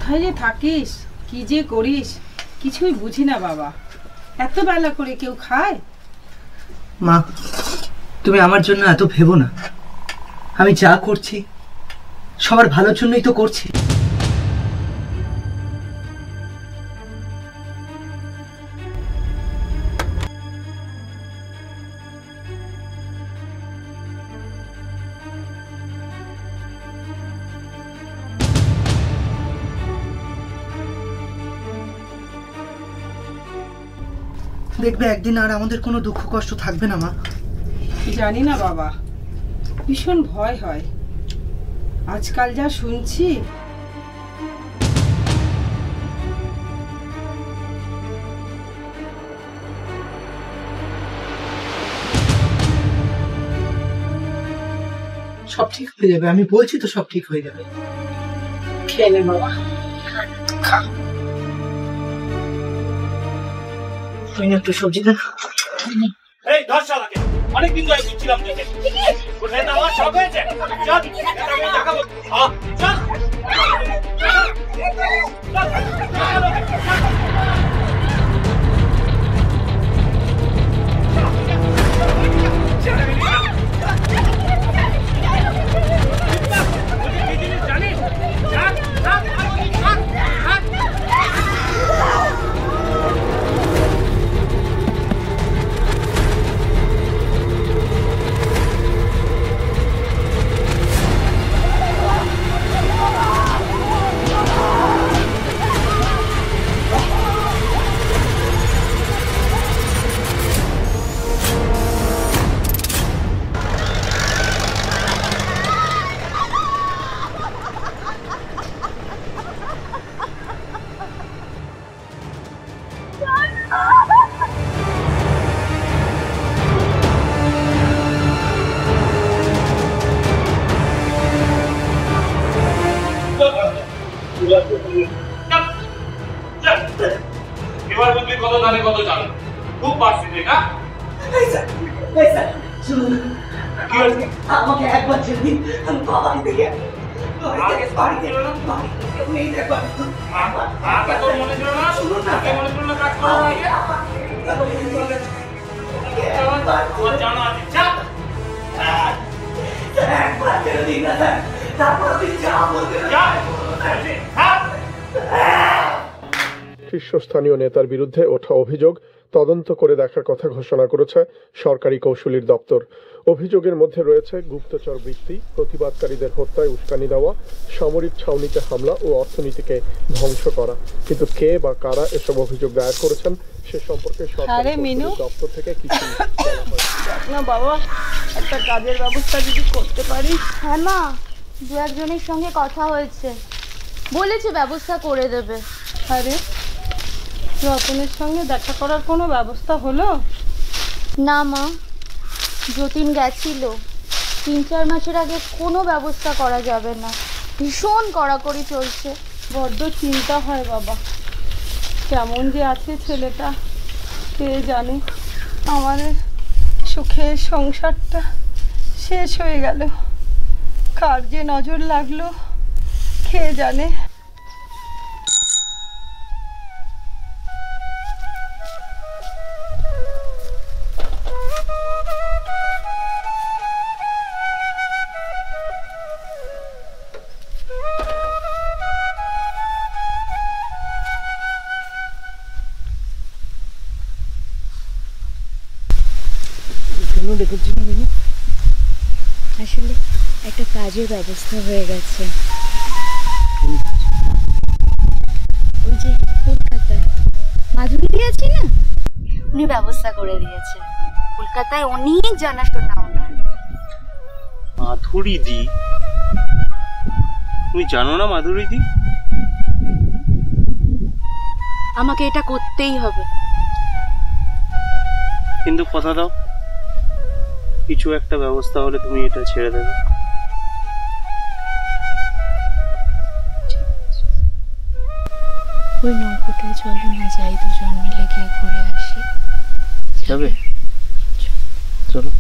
কোথায় যে থাকিস, কি যে করিস কিছুই বুঝি না বাবা। এত বেলা করে কেউ খায়? মা, তুমি আমার জন্য এত ভেবো না। আমি যা করছি সবার ভালোর জন্যই তো করছি। দেখবে একদিন আর আমাদের কোনো দুঃখ কষ্ট থাকবে না মা। জানি না বাবা, ভীষণ ভয় হয়। আজকাল যা শুনছি। সব ঠিক হয়ে যাবে, আমি বলছি তো সব ঠিক হয়ে যাবে। খেয়ে নে বাবা, খা। একটু সবজি দেন। এই 10 সাল আগে অনেকদিন ধরে বুঝছিলাম তোকে। কোথায় তো আমার সব হয়েছে। চল নেতাকে দেখাবো। চল এবার বুঝবি কত জানে কত জানে। খুব পারছি না। শুনুন, আমাকে একবার ছেড়ে দিন, আমি বাবাকে দেখে শীর্ষস্থানীয় নেতার বিরুদ্ধে ওঠা অভিযোগ তদন্ত করে দেখার কথা ঘোষণা করেছে সরকারি কৌশলীর দপ্তর। অভিযোগের মধ্যে রয়েছে গুপ্তচর বৃত্তি, প্রতিবাদকারীদের হত্যায় উস্কানি দেওয়া, সামরিক ছাউনিতে হামলা ও অর্থনীতিকে ধ্বংস করা। কিন্তু কে বা কারা এসব অভিযোগ দায়ের করেছেন সে সম্পর্কে সরকারি কৌশলীর দপ্তর থেকে কিছু বলা হয়নি। না বাবা, একটা কাজের ব্যবস্থা যদি করতে পারি। হ্যাঁ মা, দু একজনের সঙ্গে কথা হয়েছে, বলেছে ব্যবস্থা করে দেবে। আরে রতনের সঙ্গে দেখা করার কোনো ব্যবস্থা হলো? না মা, যতীন গেছিল, 3-4 মাসের আগে কোনো ব্যবস্থা করা যাবে না। ভীষণ কড়াকড়ি চলছে। বড্ড চিন্তা হয় বাবা, কেমন যে আছে ছেলেটা কে জানে। আমার সুখের সংসারটা শেষ হয়ে গেল, কার যে নজর লাগলো কে জানে। আসলে একটা কাজের ব্যবস্থা হয়ে গেছে। ওই যে কলকাতায় মাধুরী আছে না, উনি ব্যবস্থা করে দিয়েছে। কলকাতায় অনেক জানাশোনা ওনার। মাধুরী দি? তুমি জানো না মাধুরী দি? আমাকে এটা করতেই হবে। কিন্তু কথা দাও, কিছু একটা ব্যবস্থা হলে তুমি এটা ছেড়ে দেবে। ওই নৌকোটায় চলো না, যাই দুজন মিলে গিয়ে ঘুরে আসি। যাবে? চলো।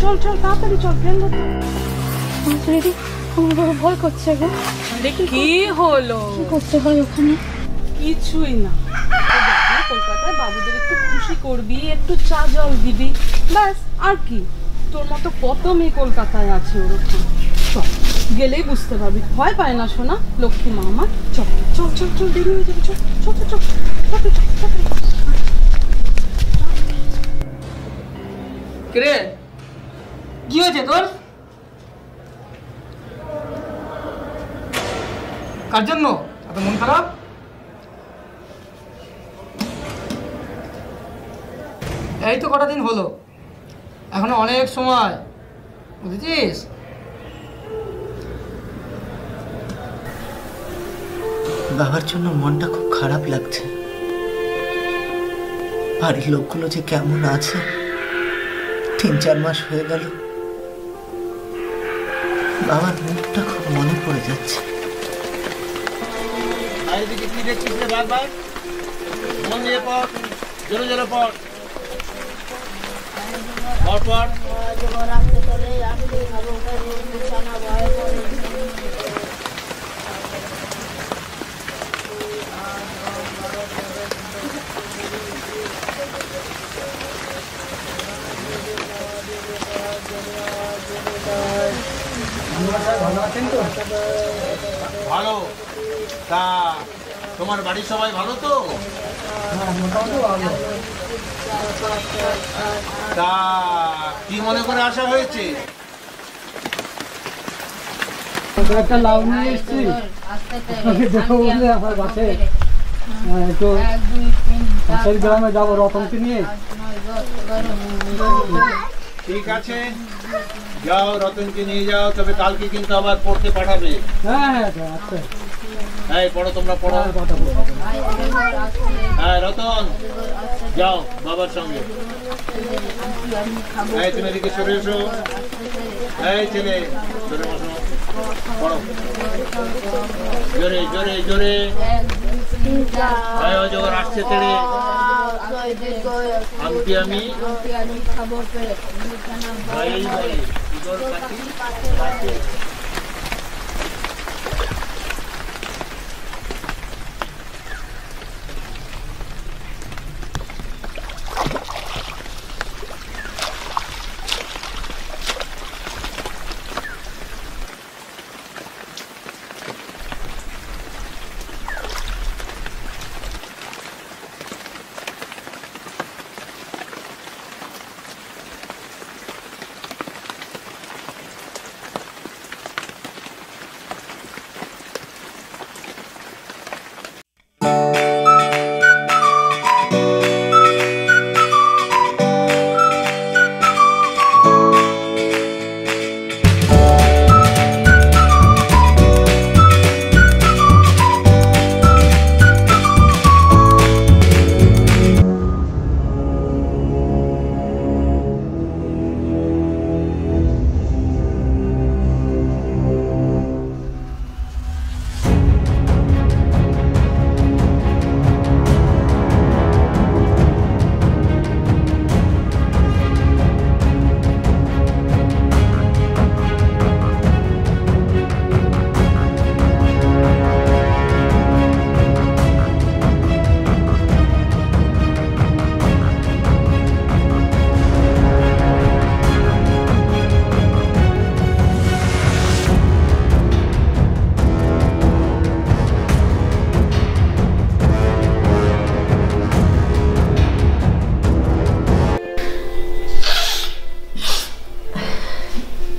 চল চল তাড়াতাড়ি চল, ট্রেন ধরতে। রেডি, আমার বড় ভয় করছে গো। কি হলো? কি করতে হয় ওখানে? কিছুই না, যাবি কলকাতায়, বাবুদের একটু খুশি করবি, একটু চা জল দিবি, ব্যাস। আর কি, তোর মতো কত মেয়ে কলকাতায় আছে ওরকম। চল, গেলেই বুঝতে পারবি। ভয় পায় না শোনা, লক্ষ্মী মা আমার। চল চল চল চল, দেরি হয়ে যাবে। চল চল চল চল চল। রে কি হয়েছে তোর? কার জন্য এত মন খারাপ? এই তো কটা দিন হলো, এখনো অনেক সময়, বুঝেছিস? বাবার জন্য মনটা খুব খারাপ লাগছে। বাড়ির লোকগুলো যে কেমন আছে, 3-4 মাস হয়ে গেল, বাবার মুখটা খুব মনে পড়ে যাচ্ছে। কি দেখছিস রে বারবার? মন দিয়ে পড়, জোরে জোরে পড়। পড় পড়। ভালো। তা তোমার বাড়ির সবাই ভালো তো? তা কি মনে করে আসা হয়েছে? একটা লাউ নিয়ে এসছি, দেখো বুঝলে আমার বাসে একটু পাশের গ্রামে যাবো রতনকে নিয়ে। ঠিক আছে, যাও, রতনকে নিয়ে যাও, তবে কালকে কিন্তু আবার পড়তে পাঠাবে। হ্যাঁ হ্যাঁ আচ্ছা, হ্যাঁ পড়ো, তোমরা পড়ো। হ্যাঁ রতন, যাও বাবার সঙ্গে। হ্যাঁ তুমি এদিকে সরে এসো। এই ছেলে, সরে বসো, পড়ো জোরে জোরে জোরে। হ্যাঁ অজগর আসছে তেড়ে, আমি ভাই বলে ইগর কাটি।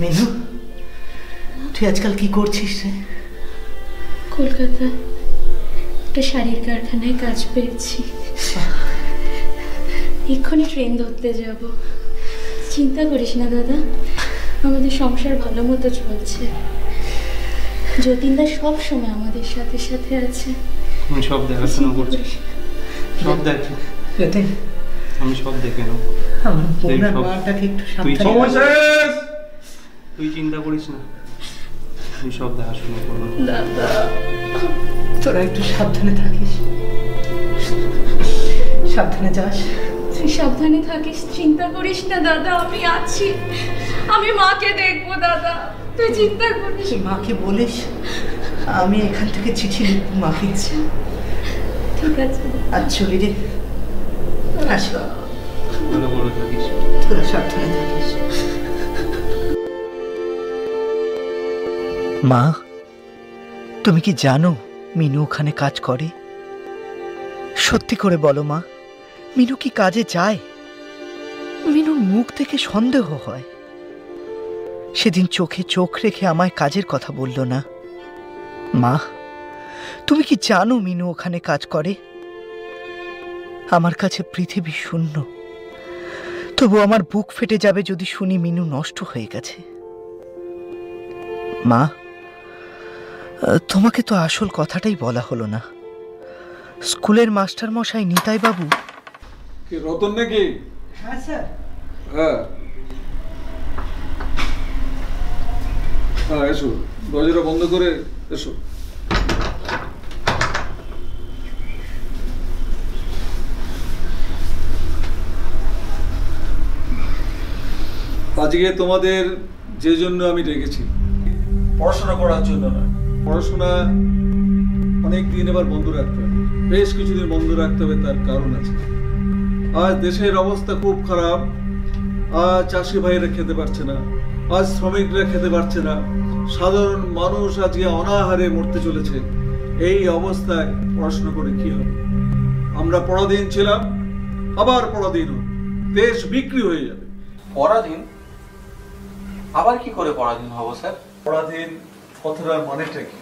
মেনু, তুই আজকাল কি করছিস রে? কলকাতায় একটা শাড়ির কারখানায় কাজ পেয়েছি, এক্ষুনি ট্রেন ধরতে যাব। চিন্তা করিস না দাদা, আমাদের সংসার ভালো মতো চলছে। যতীনদা সব সময় আমাদের সাথে সাথে আছে। আমি সব দেখাশোনা করছি, সব দেখছি, আমি সব দেখে নেব। আমার বোনের মাটাকে একটু সাবধানে। তুই চিন্তা করিস না, আমি সব দেখাশোনা করবো। দাদা, তোরা একটু সাবধানে থাকিস, সাবধানে যাস। তুই সাবধানে থাকিস, চিন্তা করিস না দাদা, আমি আছি, আমি মাকে দেখবো দাদা, তুই চিন্তা করিস। মাকে বলিস আমি এখান থেকে চিঠি লিখব মাকে। ঠিক আছে। আজ চলি রে, আসি। ভালো থাকিস, তোরা সাবধানে থাকিস। মা, তুমি কি জানো মিনু ওখানে কাজ করে? সত্যি করে বলো মা, মিনু কি কাজে যায়? মিনুর মুখ থেকে সন্দেহ হয়। সেদিন চোখে চোখ রেখে আমায় কাজের কথা বলল না। মা, তুমি কি জানো মিনু ওখানে কাজ করে? আমার কাছে পৃথিবী শূন্য, তবু আমার বুক ফেটে যাবে যদি শুনি মিনু নষ্ট হয়ে গেছে। মা, তোমাকে তো আসল কথাটাই বলা হলো না। স্কুলের মাস্টার মশাই নিতাই বাবু। কি রতন নাকি? হ্যাঁ স্যার। হ্যাঁ হ্যাঁ, এসো, দরজাটা বন্ধ করে এসো। আজকে তোমাদের যে জন্য আমি ডেকেছি, পড়াশোনা করার জন্য না। পড়াশোনা অনেক দিন এবার বন্ধ রাখতে হবে, বেশ কিছুদিন বন্ধ রাখতে হবে, তার কারণ আছে। আজ দেশের অবস্থা খুব খারাপ। আজ চাষি ভাইরা খেতে পারছে না, আজ শ্রমিকরা খেতে পারছে না, সাধারণ মানুষ আজকে অনাহারে মরতে চলেছে। এই অবস্থায় পড়াশোনা করে কি হবে? আমরা পরাধীন ছিলাম, আবার পরাধীন হব, দেশ বিক্রি হয়ে যাবে। পরাধীন? আবার কি করে পরাধীন হব স্যার? পরাধীন কথাটার মানেটা কি?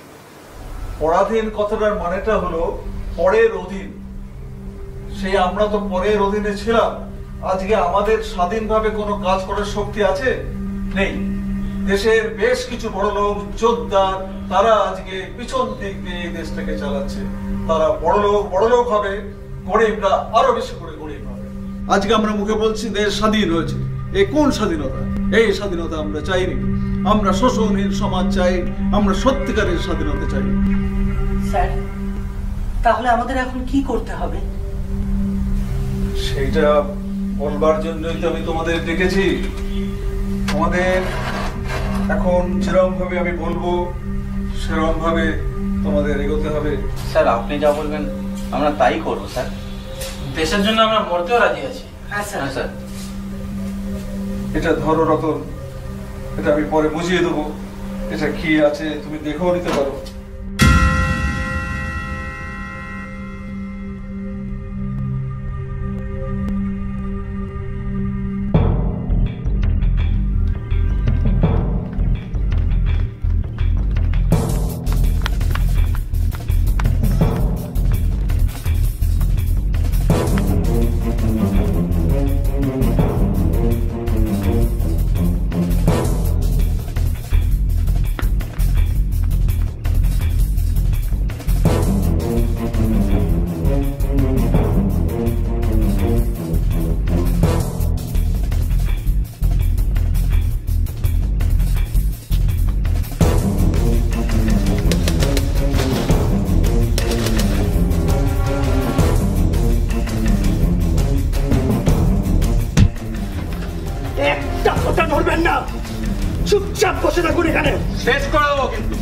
পরাধীন কথাটার মানেটা হলো পরের অধীন। সেই আমরা তো পরের অধীনে ছিলাম। আজকে আমাদের স্বাধীনভাবে কোনো কাজ করার শক্তি আছে? নেই। দেশের বেশ কিছু বড় লোক যোদ্ধা, তারা আজকে পিছন দিক দিয়ে এই দেশটাকে চালাচ্ছে। তারা বড় লোক হবে, গরিবরা আরো বেশি করে গরিব হবে। আজকে আমরা মুখে বলছি দেশ স্বাধীন হয়েছে। এই কোন স্বাধীনতা? এই স্বাধীনতা আমরা চাইনি। আমরা শোষণহীন সমাজ চাই, আমরা সত্যিকারের স্বাধীনতা চাই। স্যার, তাহলে আমাদের এখন কি করতে হবে? সেইটা বলবার জন্যই তো আমি তোমাদের ডেকেছি। তোমাদের এখন যেরকম ভাবে আমি বলবো সেরকম ভাবে তোমাদের এগোতে হবে। স্যার, আপনি যা বলবেন আমরা তাই করবো স্যার। দেশের জন্য আমরা মরতেও রাজি আছি। হ্যাঁ স্যার। স্যার, এটা ধরো রতন, এটা আমি পরে বুঝিয়ে দেবো। এটা কি আছে তুমি দেখেও নিতে পারো। চুপচাপ বসে থাকুন এখানে, শেষ করে দেবো কিন্তু।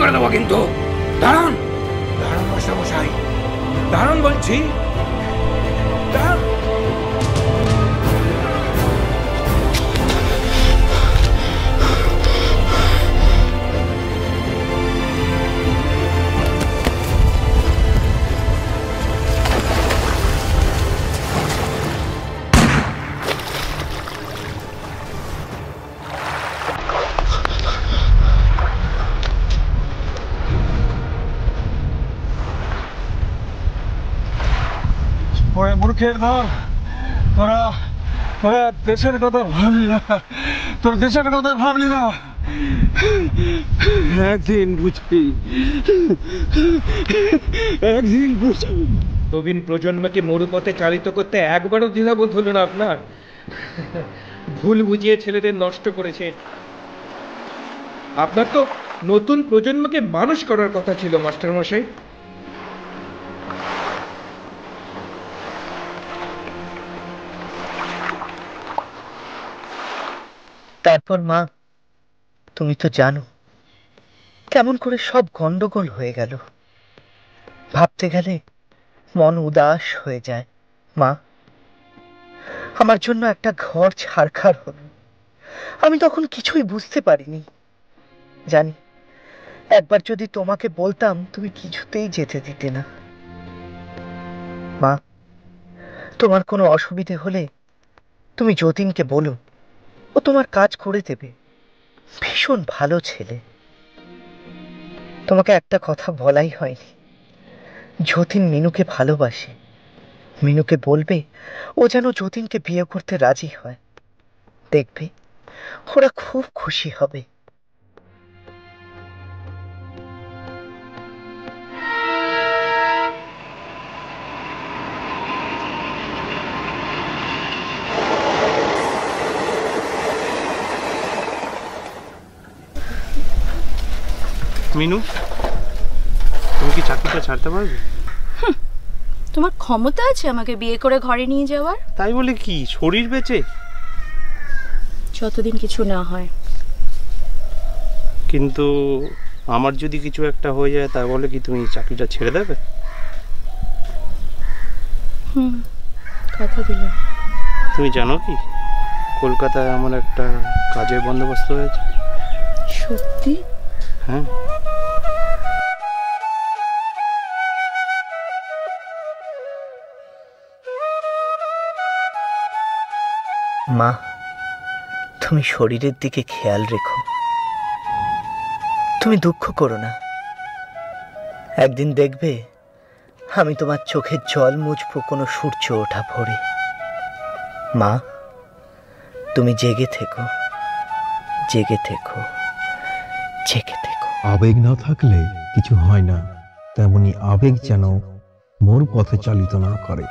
করে দেবো কিন্তু। দাঁড়ান দাঁড়ান মশাই, দাঁড়ান বলছি, দাঁড়ান। মূর্খের ধর, তোরা তোরা দেশের কথা ভাবলি না, তোর দেশের কথা ভাবলি না। একদিন বুঝবি, একদিন বুঝবি। নবীন প্রজন্মকে মরুপথে চালিত করতে একবারও দ্বিধাবোধ হলো না আপনার? ভুল বুঝিয়ে ছেলেদের নষ্ট করেছে। আপনার তো নতুন প্রজন্মকে মানুষ করার কথা ছিল মাস্টারমশাই। তারপর মা, তুমি তো জানো কেমন করে সব গন্ডগোল হয়ে গেল। ভাবতে গেলে মন উদাস হয়ে যায়। মা, আমার জন্য একটা ঘর ছাড়খাড় হলো। আমি তখন কিছুই বুঝতে পারিনি। জানি একবার যদি তোমাকে বলতাম তুমি কিছুতেই যেতে দিতে না। মা, তোমার কোনো অসুবিধে হলে তুমি যতীনকে বলো, ও তোমার কাজ করে দেবে। ভীষণ ভালো ছেলে। তোমাকে একটা কথা বলাই হয়নি, যতীন মিনুকে ভালোবাসে। মিনুকে বলবে ও যেন যতীনকে বিয়ে করতে রাজি হয়। দেখবে ওরা খুব খুশি হবে। মিনু, তুমি কি চাকরিটা ছাড়তে পারবে? তোমার ক্ষমতা আছে আমাকে বিয়ে করে ঘরে নিয়ে যাওয়ার? তাই বলে কি শরীর বেঁচে? যতদিন কিছু না হয়। কিন্তু আমার যদি কিছু একটা হয়ে যায় তাই বলে কি তুমি চাকরিটা ছেড়ে দেবে? কথা দিলাম। তুমি জানো কি কলকাতায় আমার একটা কাজের বন্দোবস্ত হয়েছে। সত্যি? হ্যাঁ। মা, তুমি শরীরের দিকে খেয়াল রেখো। তুমি দুঃখ করো না। একদিন দেখবে আমি তোমার চোখের জল মুছবো কোনো সূর্য ওঠা ভোরে। মা, তুমি জেগে থেকো, জেগে থেকো, জেগে থেকো। আবেগ না থাকলে কিছু হয় না, তেমনি আবেগ যেন মোর পথে চালিত না করে।